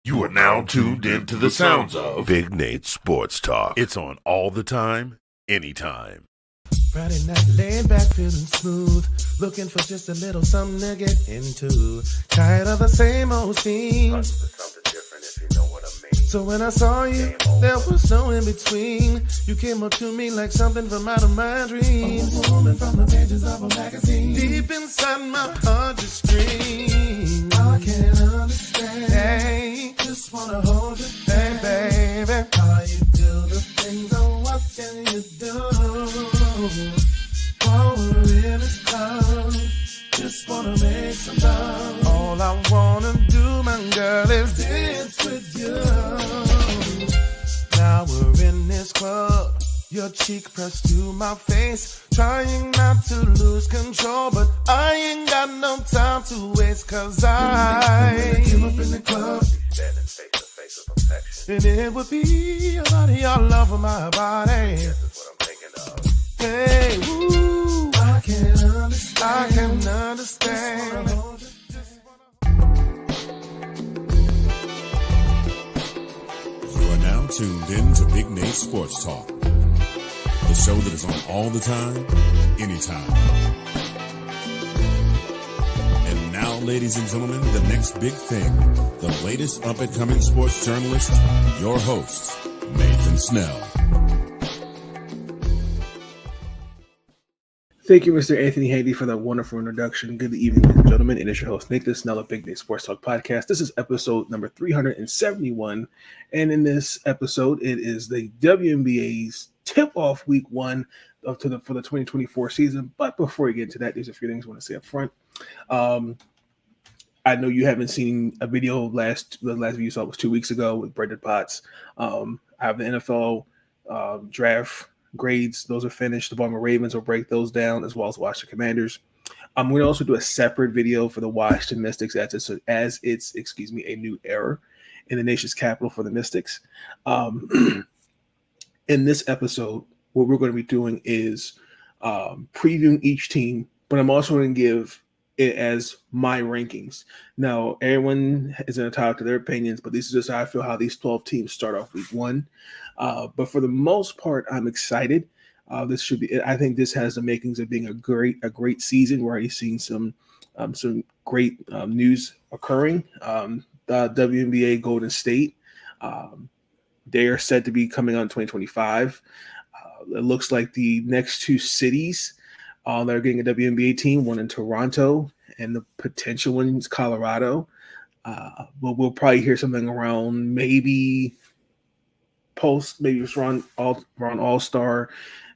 You are now tuned into the sounds of Big Nate Sports Talk. It's on all the time, anytime. Friday night, laid back, feeling smooth. Looking for just a little something to get into. Tired of the same old scene. Something different, if you know what I mean. So when I saw you, there was no in between. You came up to me like something from out of my dreams. A woman from the pages of a magazine. Deep inside my heart, just scream. I can't understand. Hey, just wanna hold you. Hey, baby, how you do the things I'm watching you do. While we're in this club, just wanna make some love. All I wanna do, my girl, is dance with you. Now we're in this club, your cheek pressed to my face, trying not to lose control, but I ain't got no time to waste, cause I came up in the club, Standing face to face with perfection. and it would be a lot of your love for my body. This is what I'm thinking of. Hey, woo, I can understand. I can understand. You are now tuned in to Big Nate Sports Talk, the show that is on all the time, anytime. And now, ladies and gentlemen, the next big thing, the latest up-and-coming sports journalist, your host, Nathan Snell. Thank you, Mr. Anthony Handy, for that wonderful introduction. Good evening, ladies and gentlemen. It is your host, Nathan Snell of Big Day Sports Talk Podcast. This is episode number 371. And in this episode, it is the WNBA's tip-off week one for the 2024 season. But before we get into that, there's a few things I want to say up front. I know you haven't seen a video. The last video you saw was 2 weeks ago with Brendan Potts. I have the NFL draft grades. Those are finished. The Baltimore Ravens will break those down, as well as Washington Commanders. I'm going to also do a separate video for the Washington Mystics as it's a new era in the nation's capital for the Mystics. In this episode, what we're going to be doing is previewing each team, but I'm also going to give it as my rankings. Now, everyone is entitled to their opinions, but this is just how I feel how these 12 teams start off week one. But for the most part, I'm excited. I think this has the makings of being a great season. We're already seeing some great news occurring. The WNBA Golden State, they are said to be coming on 2025. It looks like the next two cities they're getting a WNBA team, one in Toronto and the potential one is Colorado. But we'll probably hear something around maybe just around All-Star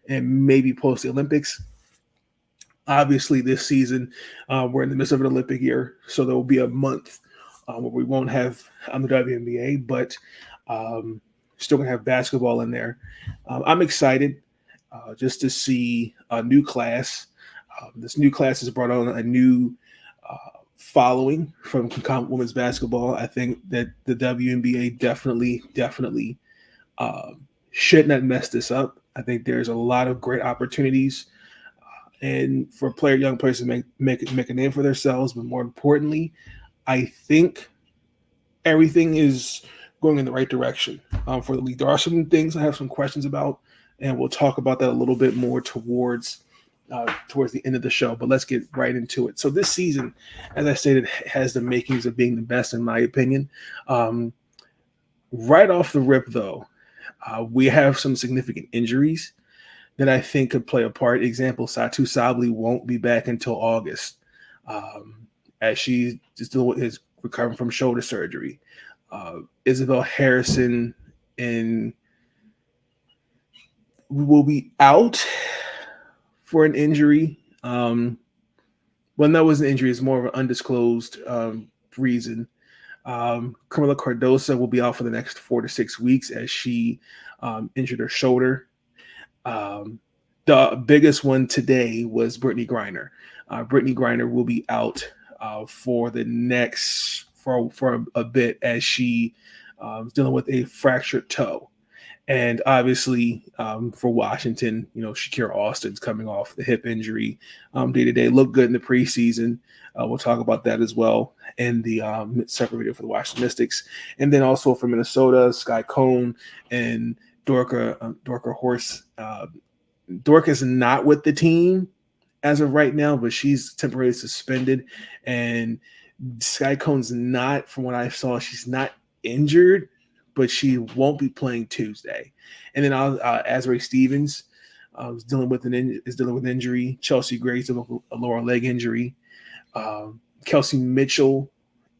and maybe post the Olympics. Obviously, this season, we're in the midst of an Olympic year, so there will be a month where we won't have the WNBA, but still going to have basketball in there. I'm excited just to see a new class. This new class has brought on a new following from women's basketball. I think that the WNBA definitely should not mess this up. I think there's a lot of great opportunities and for young players to make a name for themselves. But more importantly, I think everything is going in the right direction for the league. There are some things I have some questions about, and we'll talk about that a little bit more towards the end of the show. But let's get right into it. So this season, as I stated, has the makings of being the best, in my opinion. Right off the rip, though, we have some significant injuries that I think could play a part. Example, Satu Sabli won't be back until August, as she still is recovering from shoulder surgery. Isabel Harrison will be out for an injury. Well, that was an injury. It's more of an undisclosed reason. Camila Cardosa will be out for the next 4 to 6 weeks as she injured her shoulder. The biggest one today was Brittany Griner. Brittany Griner will be out for a bit as she is dealing with a fractured toe. And obviously, for Washington, Shakira Austin's coming off the hip injury. Day to day, looked good in the preseason. We'll talk about that as well in the separate video for the Washington Mystics. And then also for Minnesota, Sky Cone and Dorka Horse. Dorka is not with the team as of right now, but she's temporarily suspended. And Sky Cone's not, from what I saw, she's not injured, but she won't be playing Tuesday. And then Azrae Stevens is dealing with injury. Chelsea Gray's dealing with a lower leg injury. Kelsey Mitchell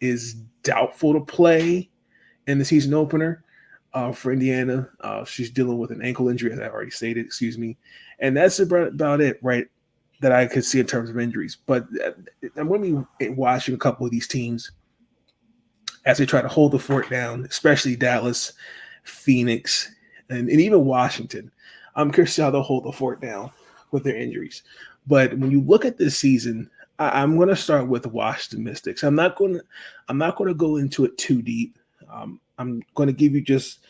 is doubtful to play in the season opener for Indiana. She's dealing with an ankle injury, as I already stated. Excuse me. And that's about it, right? That I could see in terms of injuries. But I'm going to be watching a couple of these teams as they try to hold the fort down, especially Dallas, Phoenix, and even Washington. I'm curious to see how they'll hold the fort down with their injuries. But when you look at this season, I'm going to start with the Washington Mystics. I'm not going to go into it too deep. I'm going to give you just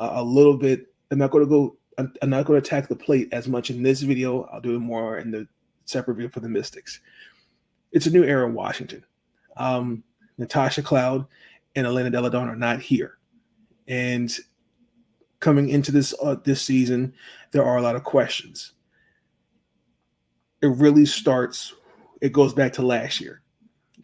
a little bit. I'm not going to attack the plate as much in this video. I'll do it more in the separate video for the Mystics. It's a new era in Washington. Natasha Cloud and Elena Delle Donne are not here. And coming into this season, there are a lot of questions. It goes back to last year.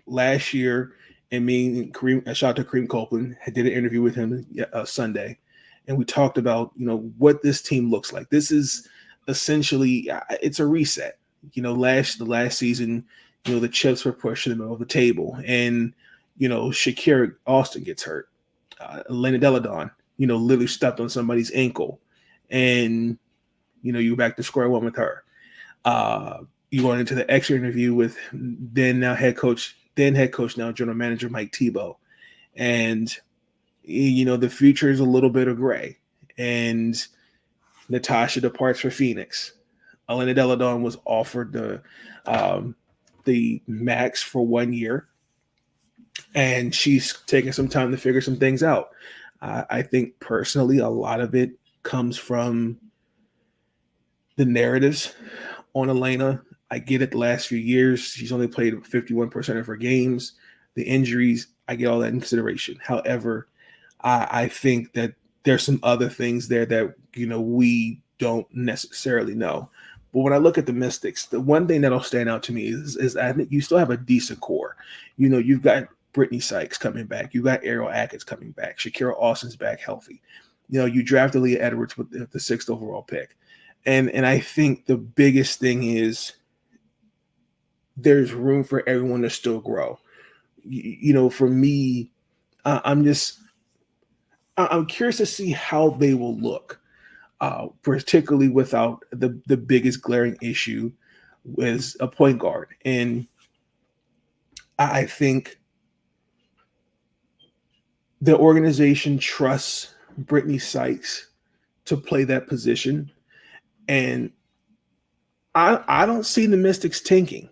Last year, and me and Kareem, shout out to Kareem Copeland, I did an interview with him Sunday, and we talked about, what this team looks like. This is essentially, it's a reset. The last season, the chips were pushed in the middle of the table, and Shakira Austin gets hurt. Elena Delle Donne, literally stepped on somebody's ankle, and you're back to square one with her. You went into the extra interview with then head coach, now general manager Mike Tebow, and the future is a little bit of gray. And Natasha departs for Phoenix. Elena Delle Donne was offered the max for 1 year, and she's taking some time to figure some things out. I think personally, a lot of it comes from the narratives on Elena. I get it. The last few years, she's only played 51% of her games. The injuries, I get all that in consideration. However, I think that there's some other things there that we don't necessarily know. But when I look at the Mystics, the one thing that'll stand out to me is I think you still have a decent core. You've got Brittany Sykes coming back. You've got Ariel Atkins coming back. Shakira Austin's back healthy. You drafted Leah Edwards with the 6th overall pick. And I think the biggest thing is there's room for everyone to still grow. For me, I'm curious to see how they will look, particularly without the biggest glaring issue with a point guard. And I think the organization trusts Brittany Sykes to play that position. And I don't see the Mystics tanking.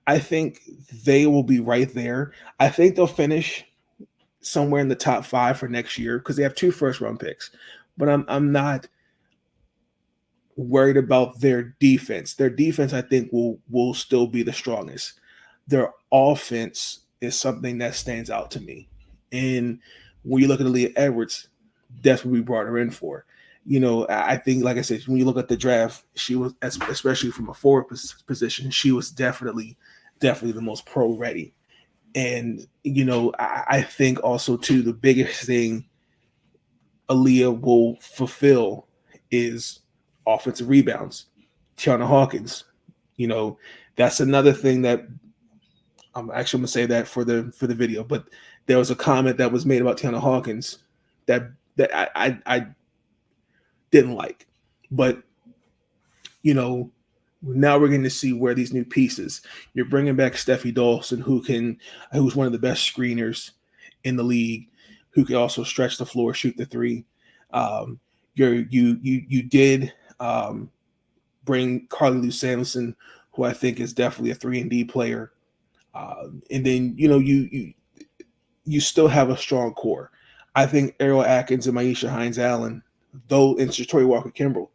I think they will be right there. I think they'll finish somewhere in the top 5 for next year because they have 2 first-round picks. But I'm not worried about their defense. Their defense, I think, will still be the strongest. Their offense is something that stands out to me. And when you look at Leah Edwards, that's what we brought her in for. I think, like I said, when you look at the draft, she was, especially from a forward position, she was definitely the most pro ready. And, I think also, too, the biggest thing Aaliyah will fulfill is offensive rebounds. Tiana Hawkins, that's another thing that I'm actually going to say that for the video, but there was a comment that was made about Tiana Hawkins that I didn't like. But, now we're going to see where these new pieces. You're bringing back Steffi Dawson, who's one of the best screeners in the league, who can also stretch the floor, shoot the three. You did bring Carly Lou Samuelson, who I think is definitely a 3-and-D player. And then, you still have a strong core. I think Ariel Atkins and Maisha Hines-Allen though, and Shatori Walker Kimbrell,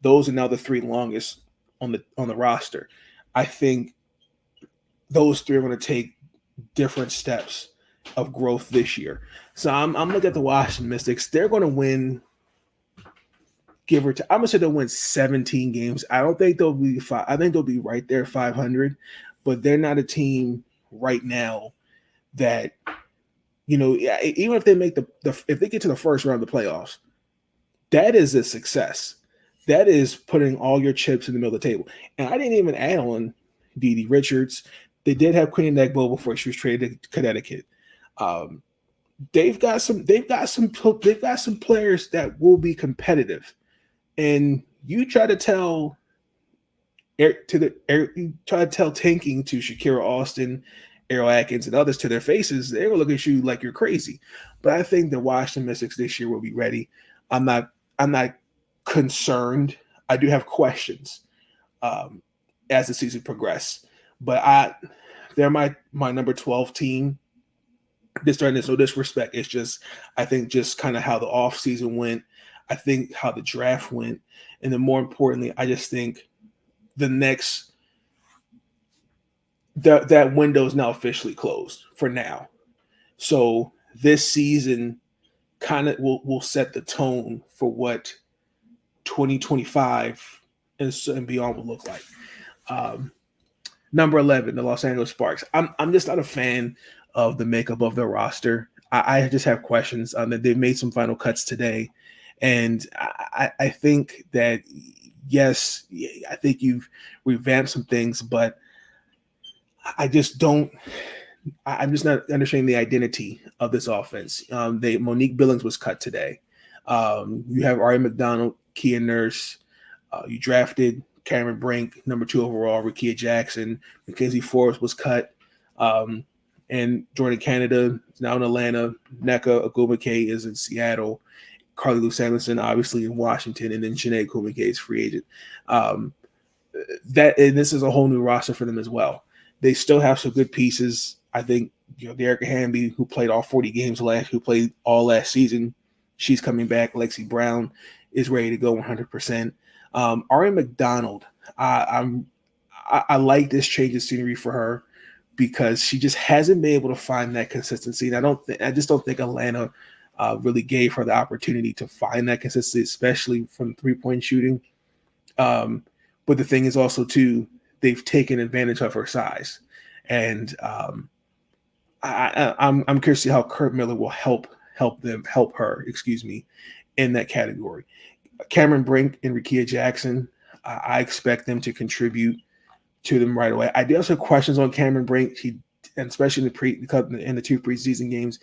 those are now the three longest on the roster. I think those three are going to take different steps of growth this year. So I'm looking at the Washington Mystics. They're going to win, give or take. I'm gonna say they'll win 17 games. I don't think they'll be five. I think they'll be right there 500, but they're not a team right now that, even if they make if they get to the first round of the playoffs, that is a success. That is putting all your chips in the middle of the table. And I didn't even add on Dee Richards. They did have Queen Negbo before she was traded to Connecticut. They've got some players that will be competitive. And you try to tell tanking to Shakira Austin, Errol Atkins, and others to their faces, they will look at you like you're crazy. But I think the Washington Mystics this year will be ready. I'm not concerned. I do have questions as the season progresses. But they're my number 12 team. There's no disrespect. It's just, I think, just kind of how the offseason went. I think how the draft went. And then more importantly, I just think that window is now officially closed for now. So this season kind of will set the tone for what 2025 and beyond will look like. Number 11, the Los Angeles Sparks. I'm just not a fan of the makeup of their roster. I just have questions. They've made some final cuts today. And I think that, yes, I think you've revamped some things, but I'm just not understanding the identity of this offense. Monique Billings was cut today. You have Ari McDonald, Kia Nurse. You drafted Cameron Brink, number 2 overall, Rickea Jackson. Mackenzie Forrest was cut. And Jordan Canada is now in Atlanta. Nneka Ogwumike is in Seattle. Carly Lou Samuelson, obviously, in Washington. And then Janae Kumike is free agent. And this is a whole new roster for them as well. They still have some good pieces. I think, Dearica Hamby, who played all 40 games who played all last season, she's coming back. Lexi Brown is ready to go 100%. Ari McDonald, I like this change of scenery for her because she just hasn't been able to find that consistency. And I just don't think Atlanta really gave her the opportunity to find that consistency, especially from 3-point shooting. But the thing is also, too, they've taken advantage of her size. And I'm curious to see how Kurt Miller will help her in that category. Cameron Brink and Rickea Jackson, I expect them to contribute to them right away. I do have some questions on Cameron Brink. He, and especially in the 2 preseason games,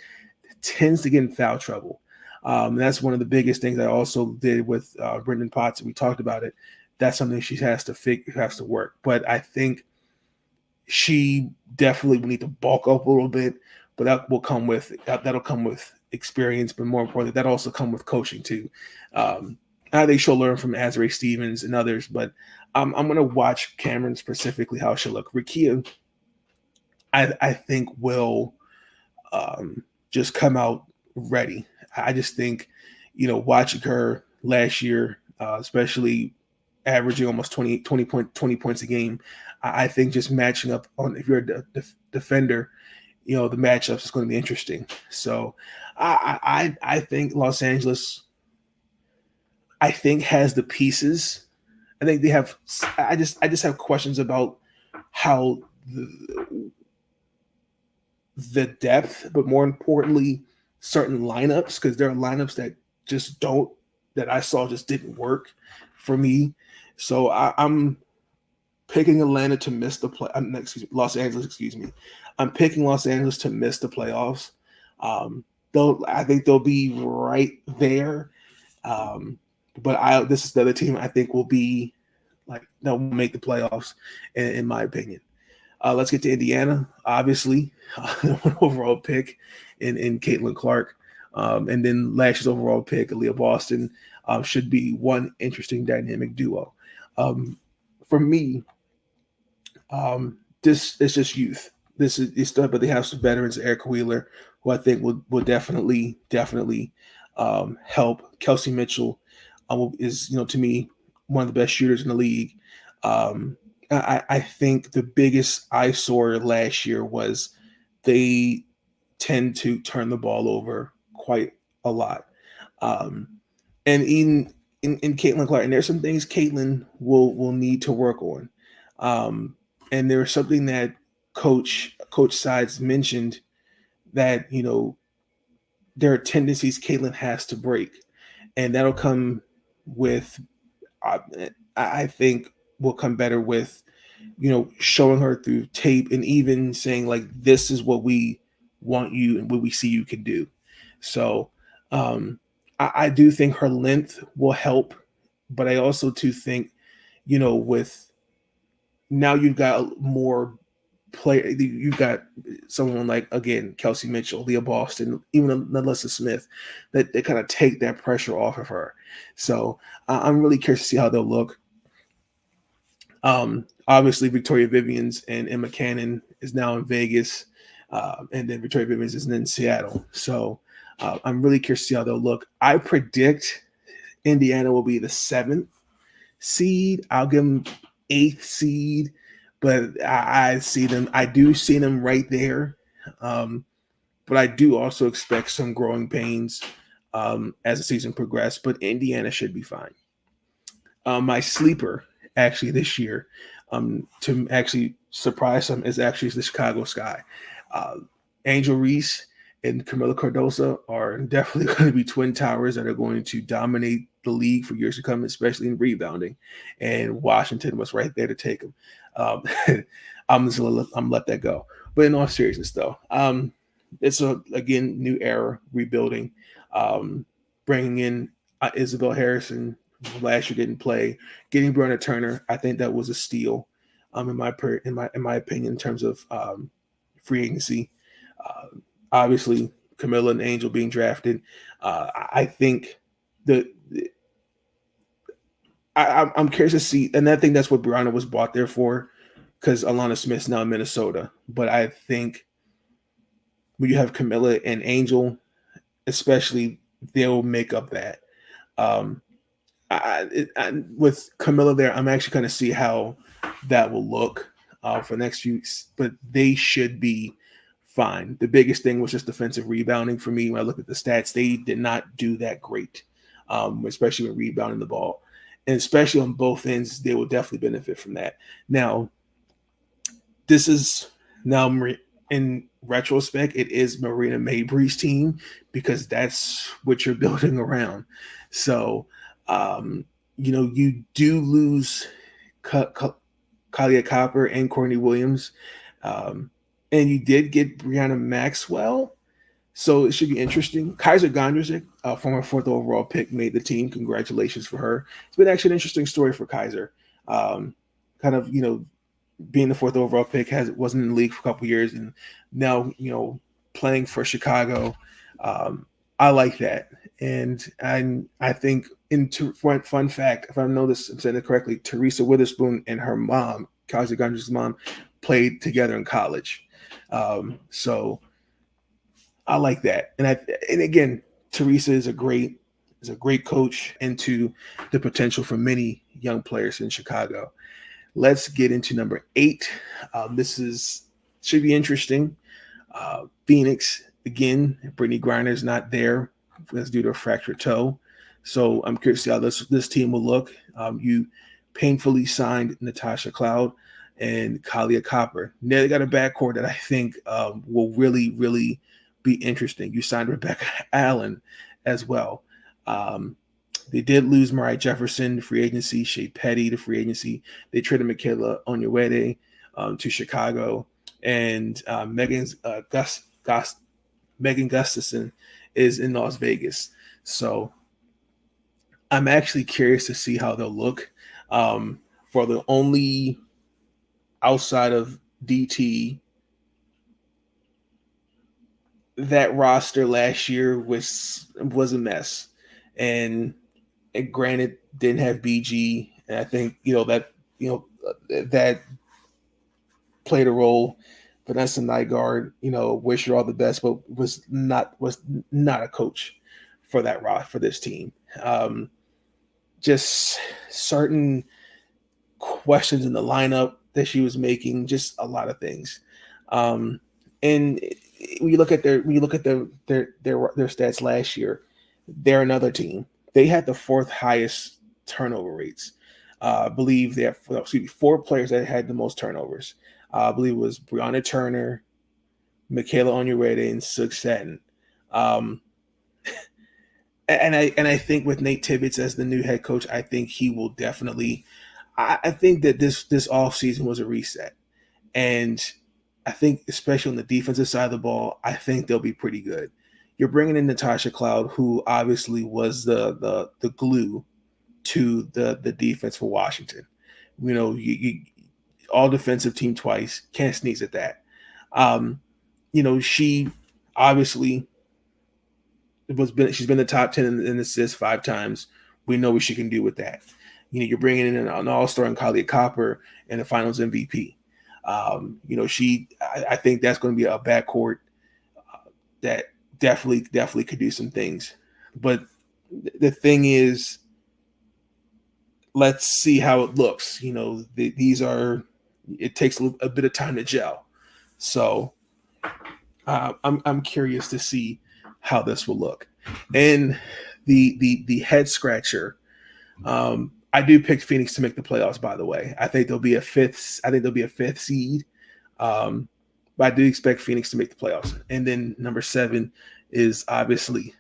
tends to get in foul trouble. That's one of the biggest things I also did with Brendan Potts. We talked about it. That's something she has to work. But I think she definitely will need to bulk up a little bit. But that'll come with experience. But more importantly, that also come with coaching too. I think she'll learn from Azrae Stevens and others. But I'm going to watch Cameron specifically, how she'll look. Rickea, I think, will just come out ready. I just think, watching her last year, especially averaging almost 20 points a game, I think just matching up on, if you're a defender, the matchups is going to be interesting. So I think Los Angeles, has the pieces. I think they have. I just have questions about how the depth, but more importantly, certain lineups, because there are lineups that I saw just didn't work for me. So I'm picking Atlanta to miss the play. Los Angeles. I'm picking Los Angeles to miss the playoffs. Though I think they'll be right there. But this is the other team I think will be they'll make the playoffs, in my opinion. Let's get to Indiana. Obviously, one overall pick in Caitlin Clark, and then last year's overall pick, Aaliyah Boston, should be one interesting dynamic duo. For me, this is just youth. But they have some veterans, Erica Wheeler, who I think will definitely help. Kelsey Mitchell, is to me one of the best shooters in the league. I think the biggest eyesore last year was they tend to turn the ball over quite a lot. Um, and in Caitlin Clark, and there's some things Caitlin will need to work on. And there's something that Coach Sides mentioned that there are tendencies Caitlin has to break, and that'll come with I, I think will come better with showing her through tape and even saying like this is what we want you and what we see you can do. So I do think her length will help, but I also too think with now you've got more player. You've got someone like again Kelsey Mitchell, Leah Boston, even Alyssa Smith, that they kind of take that pressure off of her. So I'm really curious to see how they'll look. Obviously, Victoria Vivians and Emma Cannon is now in Vegas, and then Victoria Vivians is in Seattle. So I'm really curious to see how they'll look. I predict Indiana will be the 7th seed. I'll give them 8th seed, but I see them. I do see them right there, but I do also expect some growing pains as the season progresses. But Indiana should be fine. My sleeper actually this year, to actually surprise them, is actually the Chicago Sky. Angel Reese and Camila Cardoso are definitely going to be twin towers that are going to dominate the league for years to come, especially in rebounding. And Washington was right there to take them. I'm let that go. But in all seriousness, though, it's again new era rebuilding, bringing in Isabel Harrison. Last year didn't play. Getting Breonna Turner, I think that was a steal. In my opinion, in terms of free agency. Obviously, Camilla and Angel being drafted. I think I'm curious to see, and I think that's what Breonna was bought there for, because Alana Smith's now in Minnesota. But I think when you have Camilla and Angel, especially, they'll make up that. With Camilla there, I'm actually going to see how that will look for next few weeks, but they should be fine. The biggest thing was just defensive rebounding for me. When I look at the stats, they did not do that great, especially when rebounding the ball. And especially on both ends, they will definitely benefit from that. Now, this is now in retrospect, it is Marina Mabry's team because that's what you're building around. So, you do lose Kalia Copper and Courtney Williams. And you did get Brianna Maxwell. So it should be interesting. Kaiser Gondrzik, former 4th overall pick, made the team. Congratulations for her. It's been actually an interesting story for Kaiser. Being the 4th overall pick, wasn't in the league for a couple years, and now playing for Chicago. I like that, and I think fun fact, if I know this, I'm saying it correctly, Teresa Witherspoon and her mom, Kaiser Gondrzik's mom, played together in college. So I like that, and again, Teresa is a great coach into the potential for many young players in Chicago. Let's get into number 8. This should be interesting. Phoenix, again, Brittany Griner's not there. That's due to a fractured toe. So I'm curious to see how this team will look. You painfully signed Natasha Cloud and Kalia Copper. Now they got a backcourt that I think will really, really be interesting. You signed Rebecca Allen as well. They did lose Mariah Jefferson to free agency, Shea Petty to free agency. They traded Michaela Onyeweide to Chicago, and Megan Gustafson is in Las Vegas. So I'm actually curious to see how they'll look. For the only outside of DT, that roster last year was a mess, and granted didn't have BG, and I think that played a role. Vanessa Nygaard, wish her all the best, but was not a coach for this team. just certain questions in the lineup that she was making, just a lot of things. And when you look at their stats last year, they're another team. They had the fourth highest turnover rates. I believe they have 4 players that had the most turnovers. I believe it was Breonna Turner, Michaela Onurede, and Sug Satin. And I think with Nate Tibbetts as the new head coach, I think he will definitely. I think that this offseason was a reset, and I think especially on the defensive side of the ball, I think they'll be pretty good. You're bringing in Natasha Cloud, who obviously was the glue to the defense for Washington. You all defensive team twice, can't sneeze at that. She obviously she's been the top 10 in assists 5 times. We know what she can do with that. You're bringing in an all-star in Kalia Copper and the Finals MVP. I think that's going to be a backcourt that definitely could do some things. But the thing is, let's see how it looks. It takes a bit of time to gel. So I'm curious to see how this will look. And the head scratcher, I do pick Phoenix to make the playoffs, by the way. I think they'll be a fifth seed. But I do expect Phoenix to make the playoffs. And then number 7 is obviously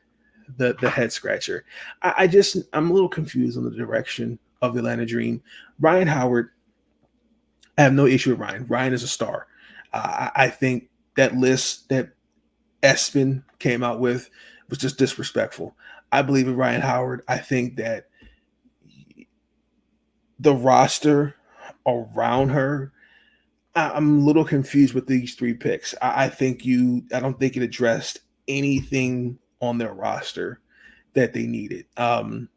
the head scratcher. I'm a little confused on the direction of the Atlanta Dream. Ryan Howard, I have no issue with Ryan. Ryan is a star. I think that list that Espen came out with was just disrespectful. I believe in Ryan Howard. I think that the roster around her, I'm a little confused with these 3 picks. I don't think it addressed anything on their roster that they needed. The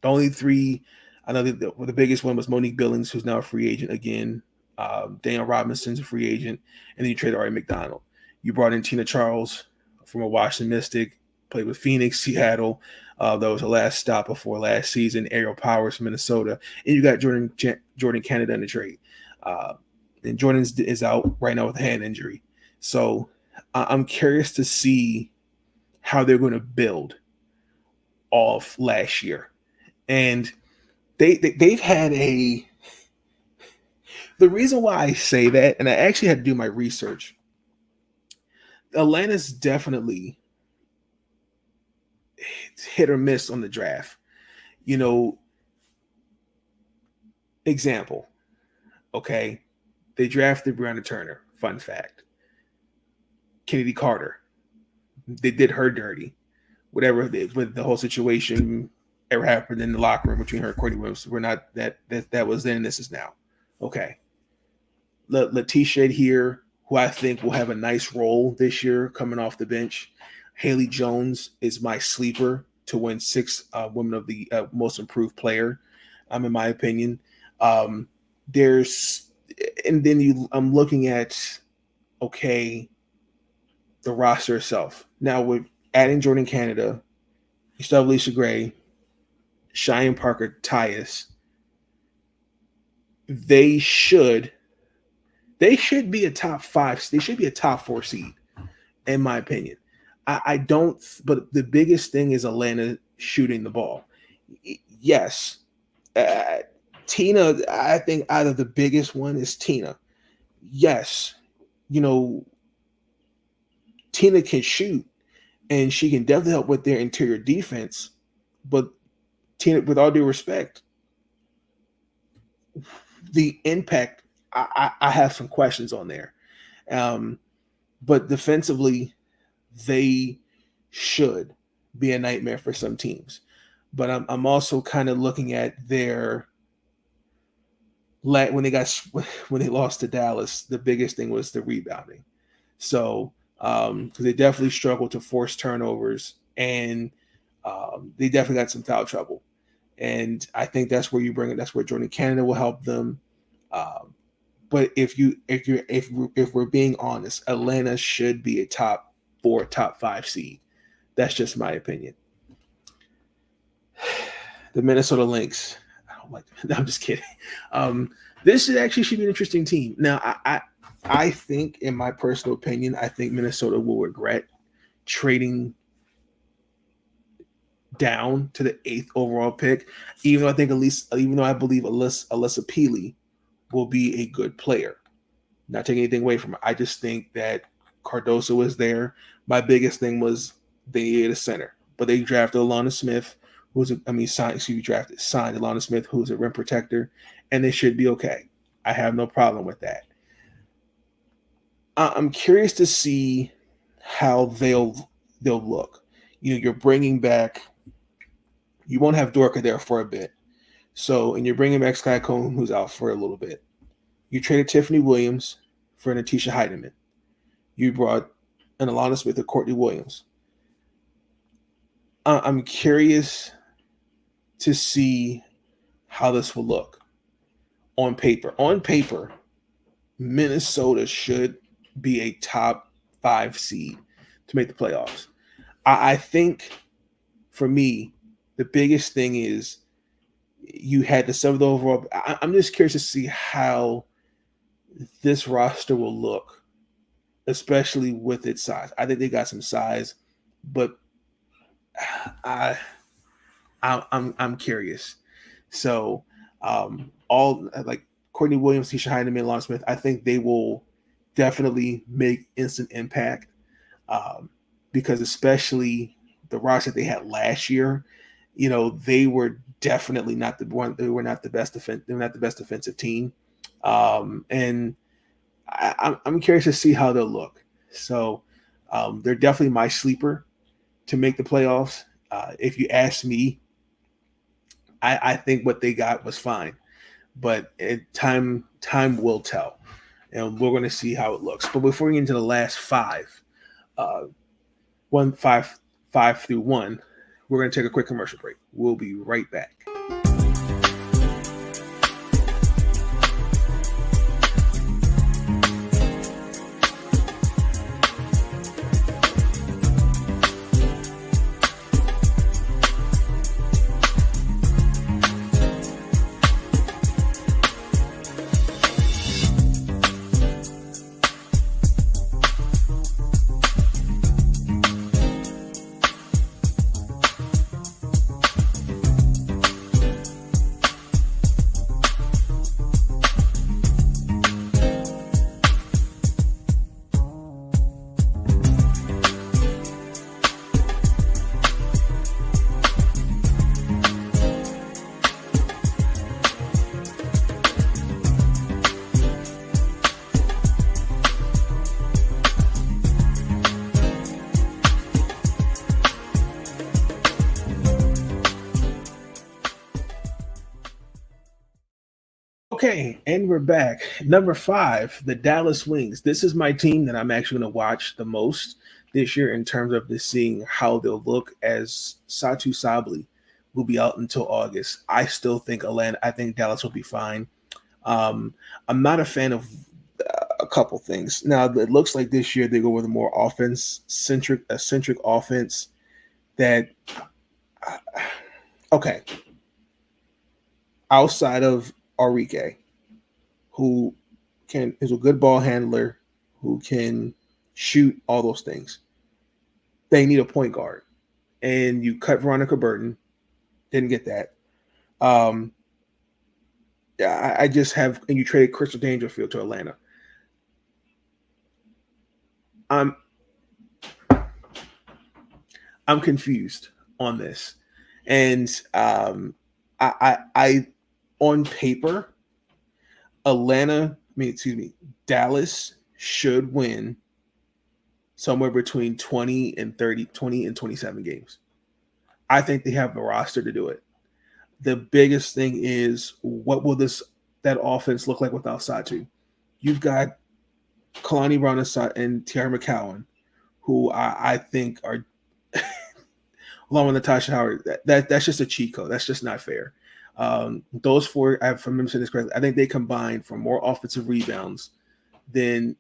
only 3, I know the biggest one was Monique Billings, who's now a free agent again. Daniel Robinson's a free agent, and then you traded Ari McDonald. You brought in Tina Charles from a Washington Mystic, played with Phoenix, Seattle. That was her last stop before last season. Ariel Powers from Minnesota, and you got Jordan Canada in the trade. And Jordan is out right now with a hand injury. So I'm curious to see how they're going to build off last year. And they've had the reason why I say that, and I actually had to do my research, Atlanta's definitely hit or miss on the draft. Example, okay, they drafted Breonna Turner. Fun fact. Kennedy Carter, they did her dirty. Whatever with the whole situation ever happened in the locker room between her and Courtney Williams, we're not that was then. This is now. Okay. Letitia here, who I think will have a nice role this year coming off the bench. Haley Jones is my sleeper to win 6 Women of the Most Improved Player, in my opinion. I'm looking at, okay, the roster itself. Now, with adding Jordan Canada, you still have Lisa Gray, Cheyenne Parker, Tyus. They should be a top 5. They should be a top 4 seed, in my opinion. I don't, but the biggest thing is Atlanta shooting the ball. Yes. Tina, I think out of the biggest one is Tina. Yes. Tina can shoot, and she can definitely help with their interior defense. But Tina, with all due respect, the impact, I have some questions on there. But defensively, they should be a nightmare for some teams. But I'm also kind of looking at their when they lost to Dallas, the biggest thing was the rebounding. So because they definitely struggled to force turnovers, and they definitely got some foul trouble. And I think that's where that's where Jordan Canada will help them. But if we're being honest, Atlanta should be a top 4, top 5 seed. That's just my opinion. The Minnesota Lynx. I don't like them. No, I'm just kidding. This should be an interesting team. Now, I think, in my personal opinion, I think Minnesota will regret trading down to the 8th overall pick, even though I believe Alyssa Peely will be a good player. Not taking anything away from her. I just think that Cardoso was there. My biggest thing was they needed a center, but they drafted Alana Smith, signed Alana Smith, who's a rim protector, and they should be okay. I have no problem with that. I'm curious to see how they'll look. You're bringing back. You won't have Dorka there for a bit, and you're bringing back Sky Cone, who's out for a little bit. You traded Tiffany Williams for Natisha Heidemann. You brought an Alana Smith and Courtney Williams. I'm curious to see how this will look on paper. On paper, Minnesota should be a top 5 seed to make the playoffs. I think, for me, the biggest thing is you had the 7th overall. I'm just curious to see how this roster will look, especially with its size. I think they got some size, but I'm curious. So all like Courtney Williams, Tisha Heidemann, Lon Smith, I think they will definitely make instant impact because especially the roster they had last year, they were definitely not the one. They were not the best defense. They were not the best defensive team, and I'm curious to see how they'll look. So they're definitely my sleeper to make the playoffs. If you ask me, I think what they got was fine, but time will tell, and we're going to see how it looks. But before we get into the last 5, 5 through 1, we're going to take a quick commercial break. We'll be right back. Okay, and we're back. Number 5, the Dallas Wings. This is my team that I'm actually going to watch the most this year in terms of seeing how they'll look, as Satu Sabli will be out until August. I still think I think Dallas will be fine. I'm not a fan of a couple things. Now, it looks like this year they go with a more offense-centric offense that, okay, outside of Enrique, who is a good ball handler, who can shoot, all those things. They need a point guard, and you cut Veronica Burton, didn't get that. I just have, and you traded Crystal Dangerfield to Atlanta. I'm confused on this, and I on paper, Dallas should win somewhere between 20 and 27 games. I think they have the roster to do it. The biggest thing is, what will that offense look like without Satu? You've got Kalani Brown and Tiara McCowan, who I think are, along with Natasha Howard, that's just a cheat code. That's just not fair. Those 4, if I'm remembering this correctly, I think they combined for more offensive rebounds than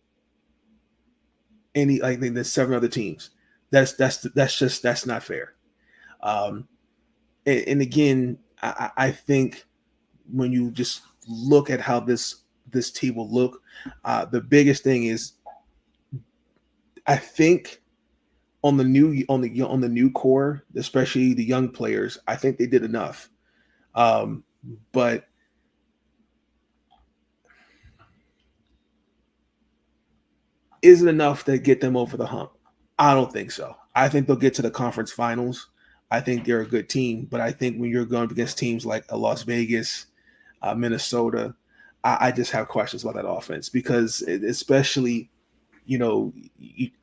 the 7 other teams. That's not fair. And again, I think when you just look at how this team will look, the biggest thing is I think on the new core, especially the young players, I think they did enough. But is it enough to get them over the hump? I don't think so. I think they'll get to the conference finals. I think they're a good team, but I think when you're going up against teams like Las Vegas, Minnesota, I just have questions about that offense because especially,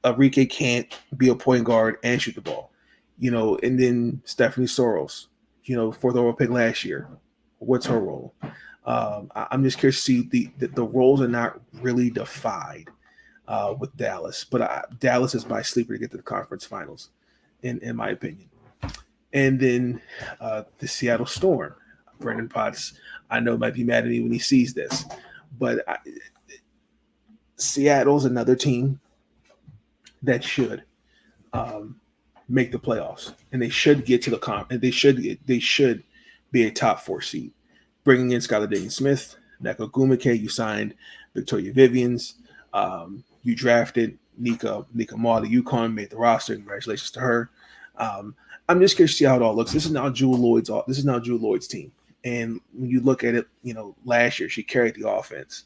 Enrique can't be a point guard and shoot the ball, and then Stephanie Soros, fourth overall pick last year. What's her role? I'm just curious to see the roles are not really defined with Dallas, but Dallas is my sleeper to get to the conference finals, in my opinion. And then the Seattle Storm, Brendan Potts, I know might be mad at me when he sees this, but Seattle's another team that should make the playoffs, and they should get to the and they should be a top 4 seed. Bringing in Skylar Diggins-Smith, Neko Gumake, you signed Victoria Vivians, you drafted Nika Maw to UConn, made the roster. Congratulations to her. I'm just curious to see how it all looks. This is now Jewel Lloyd's team, and when you look at it, last year she carried the offense,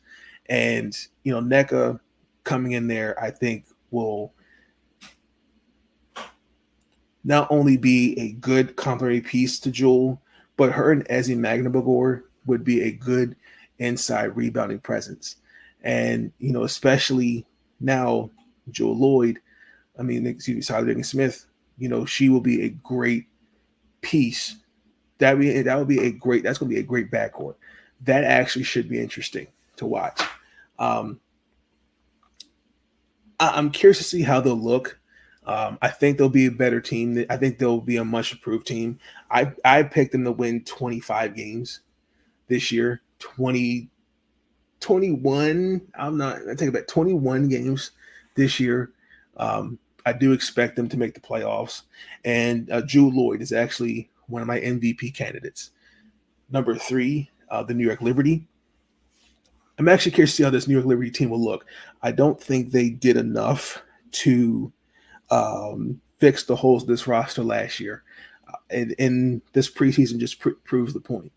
and Nneka coming in there, I think will not only be a good complementary piece to Jewel, but her and Ezzy Magnabagor would be a good inside rebounding presence. And, especially now, Jewel Lloyd, Skylar Diggins-Smith, she will be a great piece. That's going to be a great backcourt. That actually should be interesting to watch. I'm curious to see how they'll look. I think they'll be a better team. I think they'll be a much improved team. I picked them to win 25 games this year. 21. I take about 21 games this year. I do expect them to make the playoffs. And Jewel Lloyd is actually one of my MVP candidates. Number 3, the New York Liberty. I'm actually curious to see how this New York Liberty team will look. I don't think they did enough to fix the holes of this roster last year. And this preseason just proves the point.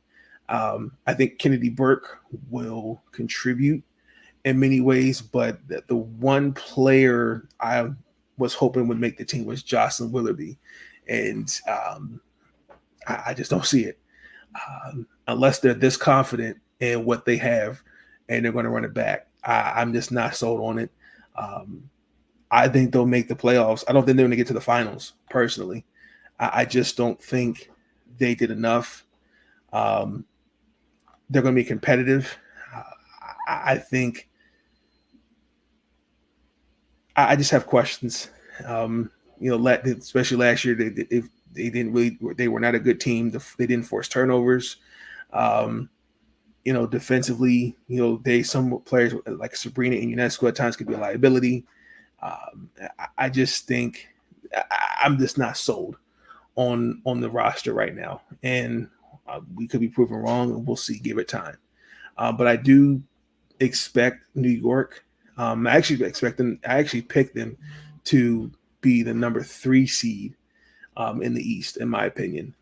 I think Kennedy Burke will contribute in many ways, but the one player I was hoping would make the team was Jocelyn Willoughby. And I just don't see it. Unless they're this confident in what they have and they're going to run it back. I'm just not sold on it. I think they'll make the playoffs. I don't think they're going to get to the finals, personally. I just don't think they did enough. They're going to be competitive. I think I just have questions. Especially last year, they were not a good team. They didn't force turnovers. Defensively, some players like Sabrina and UNESCO at times could be a liability. I just think I'm just not sold on the roster right now, and we could be proven wrong, and we'll see. Give it time, but I do expect New York. I actually picked them to be the number 3 seed in the East, in my opinion.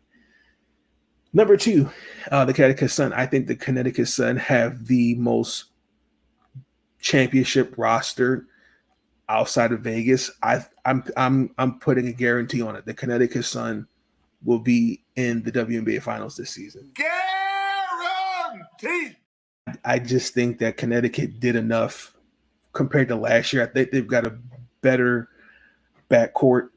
Number 2, the Connecticut Sun. I think the Connecticut Sun have the most championship roster outside of Vegas. I'm putting a guarantee on it. The Connecticut Sun will be in the WNBA finals this season. Guarantee. I just think that Connecticut did enough compared to last year. I think they've got a better backcourt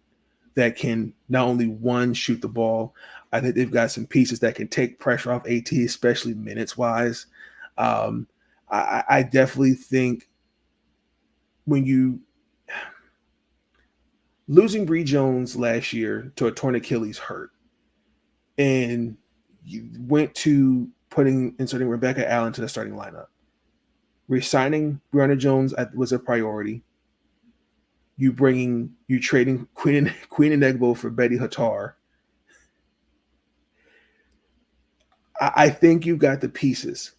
that can not only shoot the ball. I think they've got some pieces that can take pressure off AT, especially minutes wise. I definitely think when you losing Bree Jones last year to a torn Achilles hurt, and you went to inserting Rebecca Allen to the starting lineup. Resigning Brianna Jones was a priority. You trading Queen Enegbo for Betty Hattar. I think you got the pieces.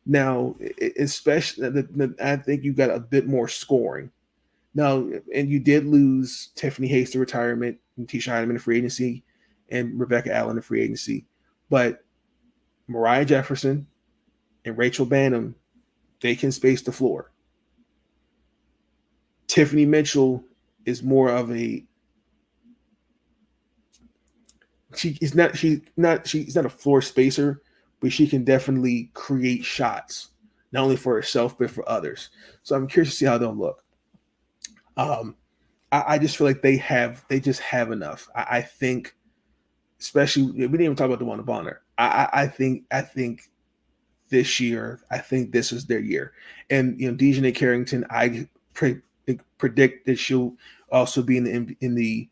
Now, especially, I think you got a bit more scoring. Now, and you did lose Tiffany Hayes to retirement, and Tisha Hyman in free agency, and Rebecca Allen in free agency. But Mariah Jefferson and Rachel Banham, they can space the floor. Tiffany Mitchell is more of a she's not a floor spacer, but she can definitely create shots, not only for herself but for others. So I'm curious to see how they'll look. I just feel like they just have enough. I think, especially we didn't even talk about the Bonner. I think this year, I think this is their year. And Dejanay Carrington, I predict that she'll also be in the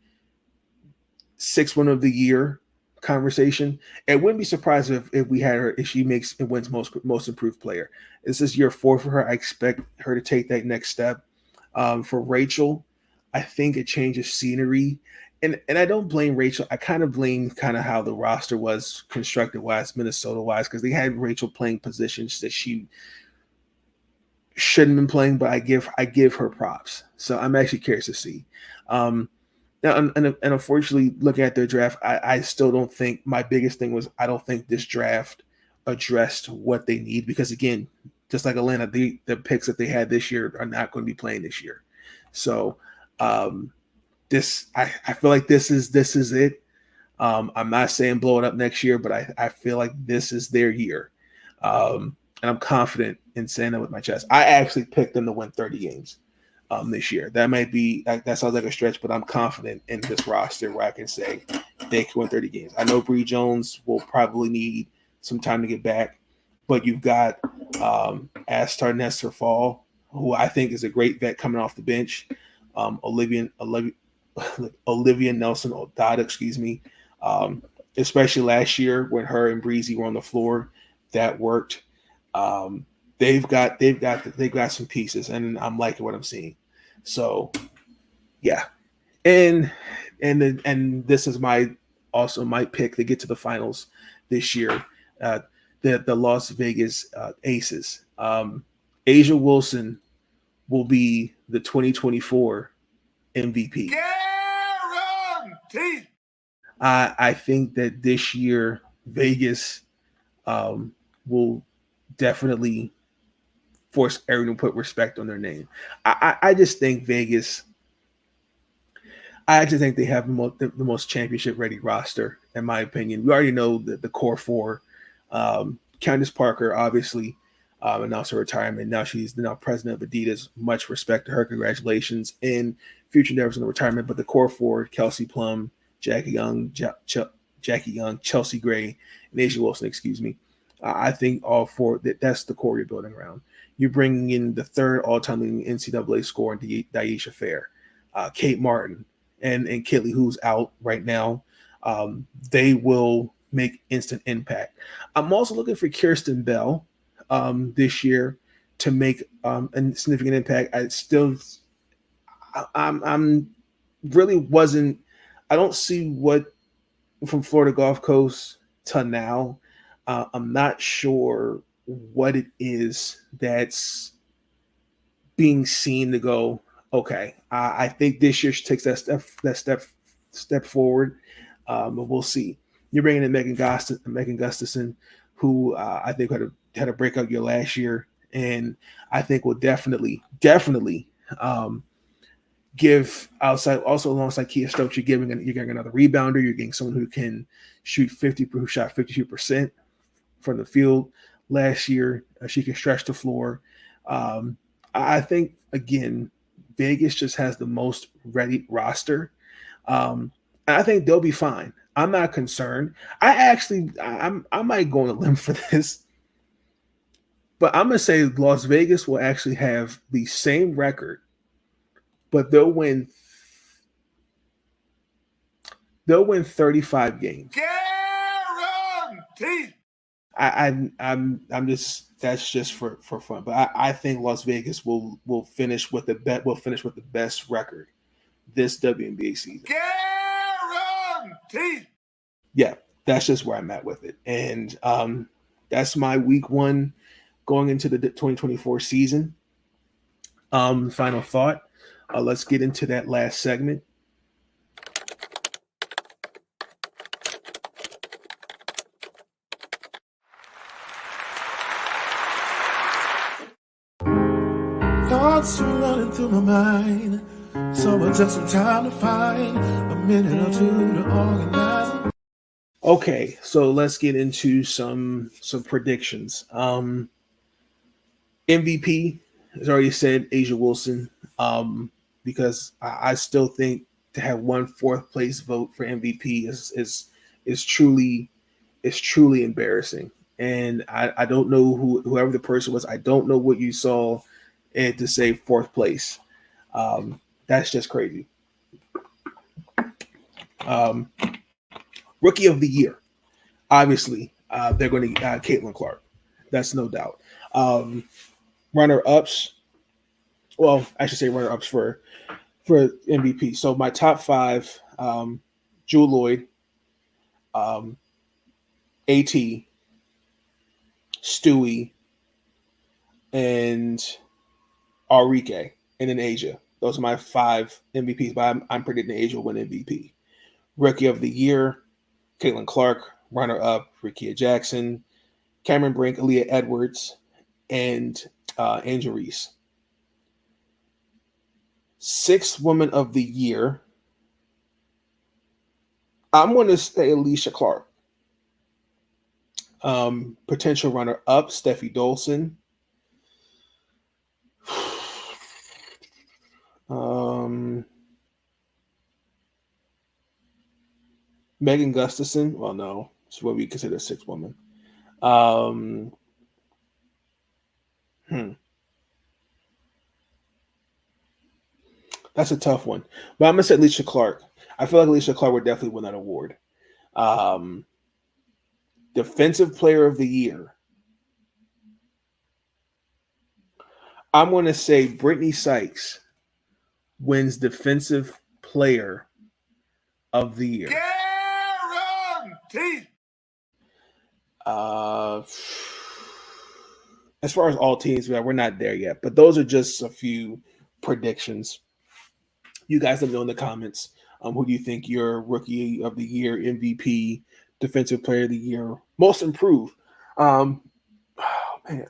sixth one of the year conversation. And wouldn't be surprised if we had her if she wins most improved player. This is year 4 for her. I expect her to take that next step. For Rachel, I think a change of scenery. And I don't blame Rachel. I kind of blame how the roster was constructed wise, Minnesota wise, because they had Rachel playing positions that she shouldn't have been playing, but I give her props. So I'm actually curious to see. Now, and unfortunately, looking at their draft, I still don't think my biggest thing was I don't think this draft addressed what they need because, again, just like Atlanta, the picks that they had this year are not going to be playing this year. So I feel like this is it. I'm not saying blow it up next year, but I feel like this is their year. And I'm confident in saying that with my chest. I actually picked them to win 30 games. This year. That sounds like a stretch, but I'm confident in this roster where I can say they can win 30 games. I know Bree Jones will probably need some time to get back, but you've got Astar Nestor Fall, who I think is a great vet coming off the bench. Olivia Nelson Odada, especially last year when her and Breezy were on the floor, that worked. They've got some pieces, and I'm liking what I'm seeing. So, yeah, and this is my pick to get to the finals this year. The Las Vegas Aces. Asia Wilson will be the 2024 MVP. Guaranteed. I think that this year Vegas will definitely force everyone to put respect on their name. I just think Vegas. I actually think they have the most championship ready roster, in my opinion. We already know the core 4. Candace Parker, obviously, announced her retirement. Now she's now president of Adidas. Much respect to her. Congratulations in future endeavors in the retirement. But the core 4: Kelsey Plum, Jackie Young, Chelsea Gray, and Asia Wilson. I think all 4. That's the core you're building around. You're bringing in the 3rd all-time leading NCAA scorer, Daisha Fair, Kate Martin, and Kitley, who's out right now. They will make instant impact. I'm also looking for Kirsten Bell this year to make a significant impact. I'm really wasn't. I don't see what from Florida Gulf Coast to now. I'm not sure what it is that's being seen to go, okay, I think this year she takes that step forward, but we'll see. You're bringing in Megan Gustafson, who I think had a breakout year last year, and I think will definitely give outside. Also alongside Kia Stokes, you're getting another rebounder. You're getting someone who can shoot 50, who shot 52% from the field last year. She can stretch the floor. I think, again, Vegas just has the most ready roster. And I think they'll be fine. I'm not concerned. I might go on a limb for this, but I'm going to say Las Vegas will actually have the same record, but they'll win 35 games. Guaranteed. I'm just that's just for fun, but I think Las Vegas will finish with the best record this WNBA season. Guaranteed. Yeah, that's just where I'm at with it. And That's my week one going into the 2024 season. Final thought. Let's get into that last segment. Thoughts are running through my mind, so I took some time to find a minute or two to organize. Okay, so let's get into some predictions. MVP has already said Asia Wilson, because I still think to have one fourth place vote for MVP is truly embarrassing. And I don't know whoever the person was. I don't know what you saw and to say fourth place. That's just crazy. Rookie of the year, obviously, they're going to Caitlin Clark. That's no doubt. Runner ups, well, I should say runner ups for MVP. So my top five: Jewel Lloyd, At, Stewie, and Enrique, and then Asia. Those are my five MVPs, but I'm predicting Asia will win MVP. Rookie of the year, Caitlin Clark. Runner up, Rikia Jackson, Cameron Brink, Aaliyah Edwards, and Angel Reese. Sixth woman of the year, I'm going to say Alicia Clark. Potential runner up, Steffi Dolson. Megan Gustafson. Well, no, she's what we consider a sixth woman. That's a tough one, but I'm gonna say Alicia Clark. I feel like Alicia Clark would definitely win that award. Defensive Player of the Year. I'm going to say Brittany Sykes wins Defensive Player of the Year. Guaranteed. As far as all teams, we're not there yet, but those are just a few predictions. You guys let me know in the comments. Who do you think your Rookie of the Year, MVP, Defensive Player of the Year, Most Improved? Okay,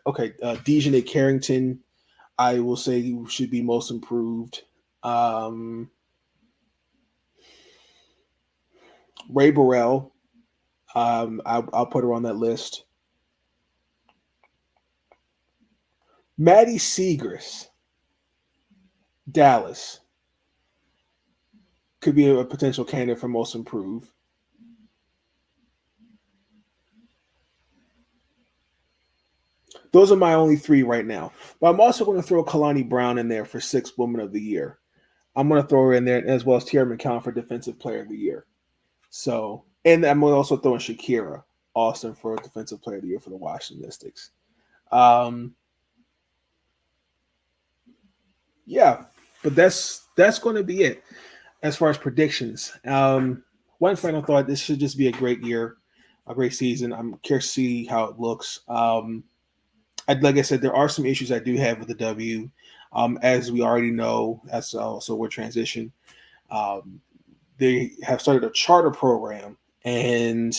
Dejanay Carrington, I will say should be Most Improved. Ray Burrell, I'll put her on that list. Maddie Segrist, Dallas, could be a potential candidate for Most Improved. Those are my only three right now. But I'm also going to throw Kalani Brown in there for Sixth Woman of the Year. I'm going to throw her in there as well as Tierra McCown for Defensive Player of the Year. So, and I'm also throwing Shakira Austin for Defensive Player of the Year for the Washington Mystics. Yeah, but that's going to be it as far as predictions. One final thought: this should just be a great year, a great season. I'm curious to see how it looks. Like I said, there are some issues I do have with the W, as we already know. As also we're transition. They have started a charter program, and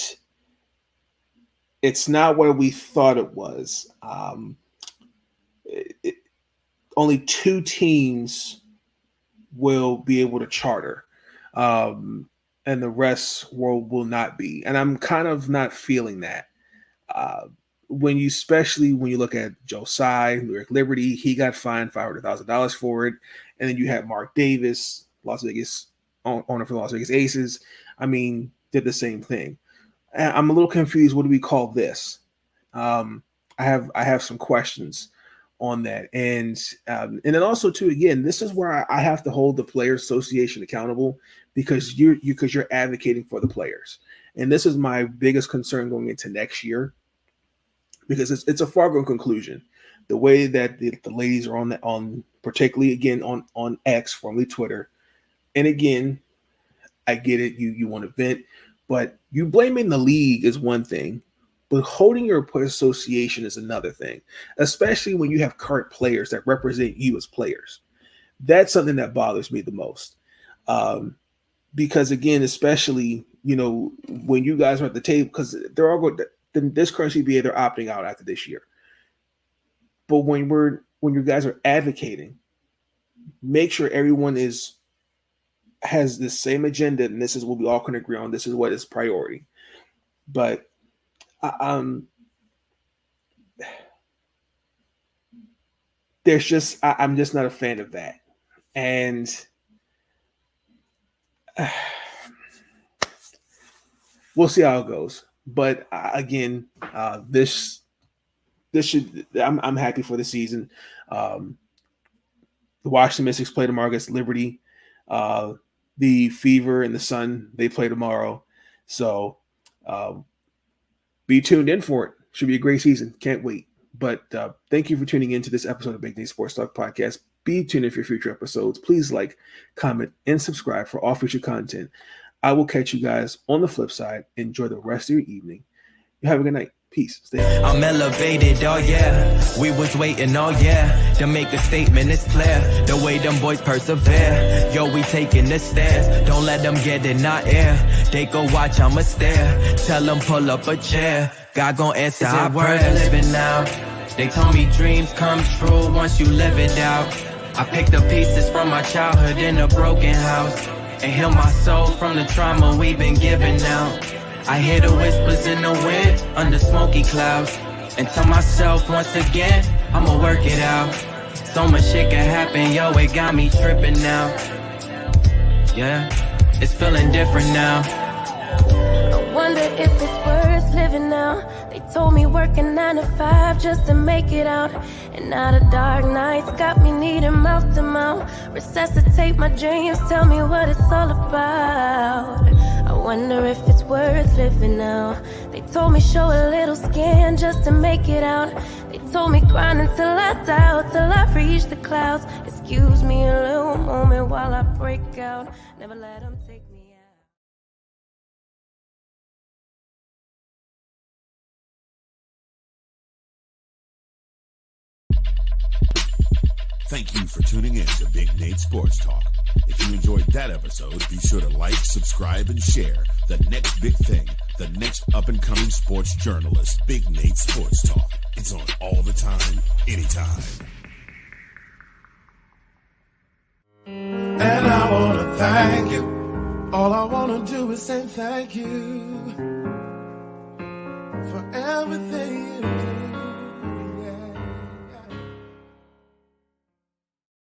it's not what we thought it was. Only 2 teams will be able to charter, and the rest will not be. And I'm kind of not feeling that. Especially when you look at Josiah, New York Liberty, he got fined $500,000 for it. And then you have Mark Davis, Las Vegas owner for the Las Vegas Aces. I mean, did the same thing. I'm a little confused. What do we call this? I have some questions on that. And then also too, again, this is where I have to hold the Players Association accountable because you're advocating for the players. And this is my biggest concern going into next year, because it's a foregone conclusion. The way that the ladies are on particularly again on X, formerly Twitter, and again, I get it. You want to vent, but you blaming the league is one thing, But holding your association is another thing, especially when you have current players that represent you as players. That's something that bothers me the most. Because again, especially, when you guys are at the table, because they're all going, this current CBA, they're opting out after this year. But when you guys are advocating, make sure everyone has the same agenda, and this is what we all can agree on. This is what is priority. But I'm just not a fan of that, and we'll see how it goes. But again, this should. I'm happy for the season. The Washington Mystics play tomorrow against Liberty. The Fever and the Sun, they play tomorrow. So be tuned in for it. Should be a great season. Can't wait. But thank you for tuning in to this episode of Big Nate Sports Talk Podcast. Be tuned in for future episodes. Please like, comment, and subscribe for all future content. I will catch you guys on the flip side. Enjoy the rest of your evening. You have a good night. Peace. Stay. I'm elevated, oh yeah. We was waiting, oh yeah. To make a statement, it's clear. The way them boys persevere. Yo, we taking the stairs. Don't let them get in our air. They go watch, I'ma stare. Tell them pull up a chair. God gon' answer our prayers. Living now. They told me dreams come true once you live it out. I picked the pieces from my childhood in a broken house. And heal my soul from the trauma we've been giving out. I hear the whispers in the wind under smoky clouds, and tell myself once again, I'ma work it out. So much shit can happen, yo, it got me tripping now. Yeah, it's feeling different now. I wonder if it's worth living now. They told me working 9 to 5 just to make it out. And now the dark nights got me needing mouth to mouth. Resuscitate my dreams, tell me what it's all about. I wonder if it's worth living now. They told me show a little skin just to make it out. They told me grind until I die, till I reach the clouds. Excuse me a little moment while I break out. Never let them take me out. Thank you for tuning in to Big Nate Sports Talk. If you enjoyed that episode, be sure to like, subscribe, and share the next big thing, the next up-and-coming sports journalist, Big Nate Sports Talk. It's on all the time, anytime. And I want to thank you. All I want to do is say thank you for everything you do.